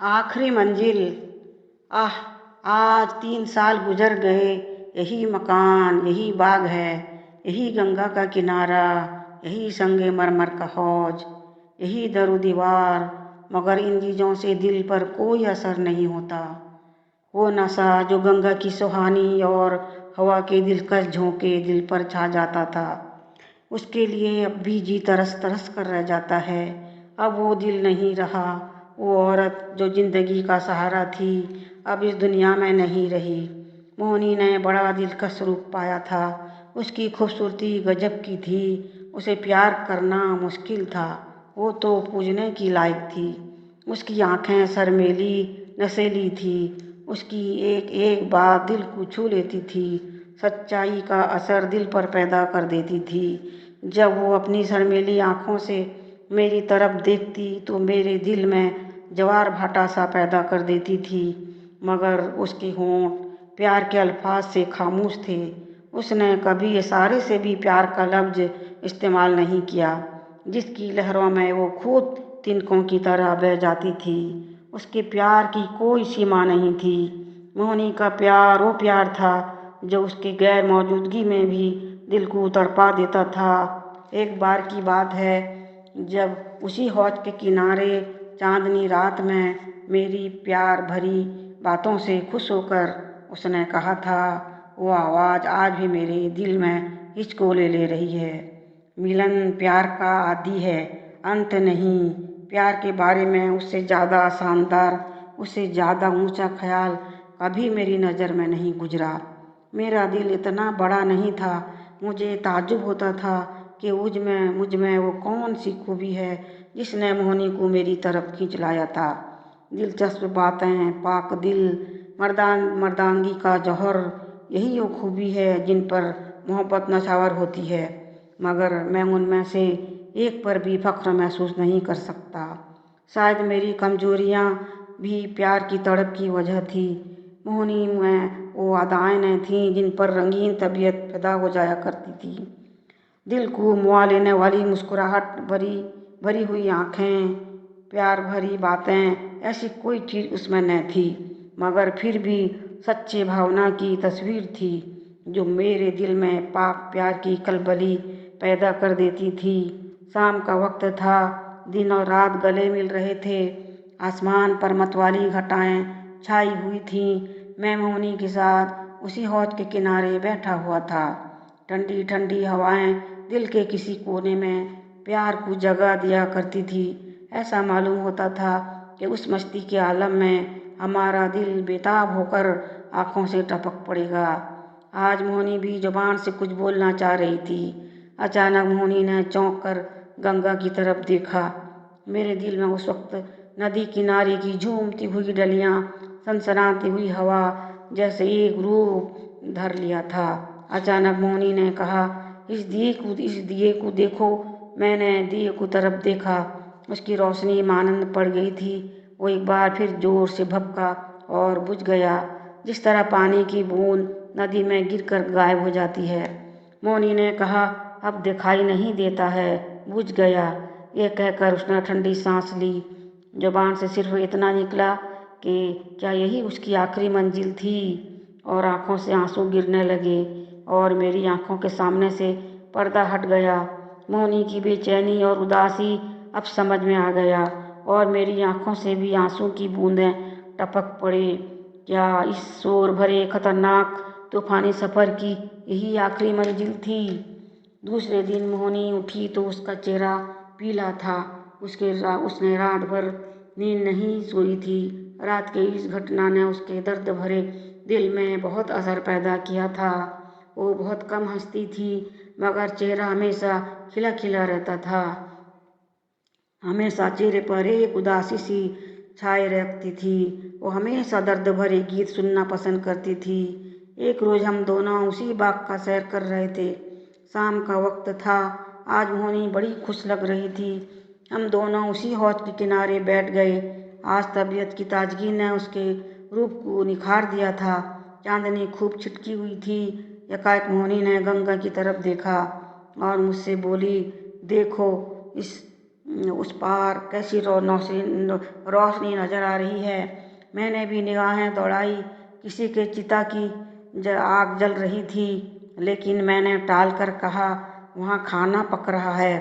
आखिरी मंजिल। आह, आज 3 साल गुजर गए। यही मकान, यही बाग है, यही गंगा का किनारा, यही संगे मरमर का हौज, यही दरो दीवार, मगर इन चीज़ों से दिल पर कोई असर नहीं होता। वो नशा जो गंगा की सुहानी और हवा के दिलकश झोंके दिल पर छा जाता था, उसके लिए अब भी जी तरस तरस कर रह जाता है। अब वो दिल नहीं रहा। वो औरत जो जिंदगी का सहारा थी, अब इस दुनिया में नहीं रही। मोहनी ने बड़ा दिलकश रूप पाया था। उसकी खूबसूरती गजब की थी। उसे प्यार करना मुश्किल था। वो तो पूजने की लायक थी। उसकी आंखें शर्मीली नशीली थी। उसकी एक एक बात दिल को छू लेती थी। सच्चाई का असर दिल पर पैदा कर देती थी। जब वो अपनी शर्मीली आँखों से मेरी तरफ देखती तो मेरे दिल में ज्वार भाटा सा पैदा कर देती थी। मगर उसके होंठ प्यार के अल्फाज से खामोश थे। उसने कभी इशारे से भी प्यार का लफ्ज इस्तेमाल नहीं किया। जिसकी लहरों में वो खुद तिनकों की तरह बह जाती थी। उसके प्यार की कोई सीमा नहीं थी। मोहनी का प्यार वो प्यार था जो उसके गैर मौजूदगी में भी दिल को तड़पा देता था। एक बार की बात है, जब उसी हौज के किनारे चांदनी रात में मेरी प्यार भरी बातों से खुश होकर उसने कहा था, वो आवाज़ आज भी मेरे दिल में हिचकोले ले रही है। मिलन प्यार का आदि है, अंत नहीं। प्यार के बारे में उससे ज़्यादा शानदार, उससे ज़्यादा ऊंचा ख्याल कभी मेरी नज़र में नहीं गुजरा। मेरा दिल इतना बड़ा नहीं था। मुझे ताज्जुब होता था कि मुझ में वो कौन सी खूबी है जिसने मोहनी को मेरी तरफ खींच लाया था। दिलचस्प बातें, पाक दिल, मर्दांगी का जौहर, यही वो खूबी है जिन पर मोहब्बत नछावर होती है। मगर मैं उनमें से एक पर भी फख्र महसूस नहीं कर सकता। शायद मेरी कमजोरियाँ भी प्यार की तड़प की वजह थी। मोहनी में वो अदाएँ न थीं जिन पर रंगीन तबीयत पैदा हो जाया करती थी। दिल को मुआ लेने वाली मुस्कुराहट, भरी हुई आँखें, प्यार भरी बातें, ऐसी कोई चीज़ उसमें न थी। मगर फिर भी सच्चे भावना की तस्वीर थी जो मेरे दिल में पाक प्यार की कलबली पैदा कर देती थी। शाम का वक्त था। दिन और रात गले मिल रहे थे। आसमान पर मतवाली घटाएं छाई हुई थीं। मैं मोहनी के साथ उसी हौज के किनारे बैठा हुआ था। ठंडी ठंडी हवाएं दिल के किसी कोने में प्यार को जगह दिया करती थी। ऐसा मालूम होता था कि उस मस्ती के आलम में हमारा दिल बेताब होकर आंखों से टपक पड़ेगा। आज मोहनी भी जुबान से कुछ बोलना चाह रही थी। अचानक मोहनी ने चौंक कर गंगा की तरफ देखा। मेरे दिल में उस वक्त नदी किनारे की झूमती हुई डलियां, सनसनाती हुई हवा जैसे एक रूप धर लिया था। अचानक मोहनी ने कहा, इस दिए को देखो। मैंने दिए को तरफ देखा। उसकी रोशनी मानंद पड़ गई थी। वो एक बार फिर जोर से भभका और बुझ गया, जिस तरह पानी की बूंद नदी में गिरकर गायब हो जाती है। मोहनी ने कहा, अब दिखाई नहीं देता है, बुझ गया। ये कहकर उसने ठंडी सांस ली। जुबान से सिर्फ इतना निकला कि क्या यही उसकी आखिरी मंजिल थी। और आंखों से आंसू गिरने लगे और मेरी आंखों के सामने से पर्दा हट गया। मोहनी की बेचैनी और उदासी अब समझ में आ गया और मेरी आंखों से भी आंसू की बूंदें टपक पड़े। क्या इस शोर भरे खतरनाक तूफानी सफ़र की यही आखिरी मंजिल थी। दूसरे दिन मोहनी उठी तो उसका चेहरा पीला था। उसने रात भर नींद नहीं सोई थी। रात के इस घटना ने उसके दर्द भरे दिल में बहुत असर पैदा किया था। वो बहुत कम हंसती थी, मगर चेहरा हमेशा खिला खिला रहता था। हमेशा चेहरे पर एक उदासी सी छाए रखती थी। वो हमेशा दर्द भरे गीत सुनना पसंद करती थी। एक रोज हम दोनों उसी बाग का सैर कर रहे थे। शाम का वक्त था। आज मोहनी बड़ी खुश लग रही थी। हम दोनों उसी हौज के किनारे बैठ गए। आज तबीयत की ताजगी ने उसके रूप को निखार दिया था। चांदनी खूब छिटकी हुई थी। एकाएक मोहनी ने गंगा की तरफ देखा और मुझसे बोली, देखो, इस उस पार कैसी रोशनी नजर आ रही है। मैंने भी निगाहें दौड़ाई। किसी के चिता की आग जल रही थी, लेकिन मैंने टाल कर कहा, वहाँ खाना पक रहा है।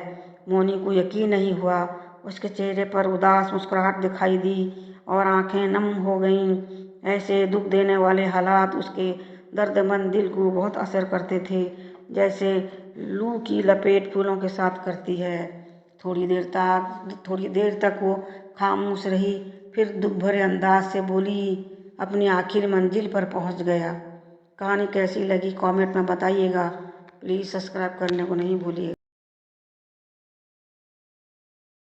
मोनी को यकीन नहीं हुआ। उसके चेहरे पर उदास मुस्कुराहट दिखाई दी और आंखें नम हो गईं। ऐसे दुख देने वाले हालात उसके दर्दमंद दिल को बहुत असर करते थे, जैसे लू की लपेट फूलों के साथ करती है। थोड़ी देर तक वो खामोश रही, फिर दुख भरे अंदाज से बोली, अपनी आखिरी मंजिल पर पहुंच गया। कहानी कैसी लगी कमेंट में बताइएगा। प्लीज़ सब्सक्राइब करने को नहीं भूलिएगा।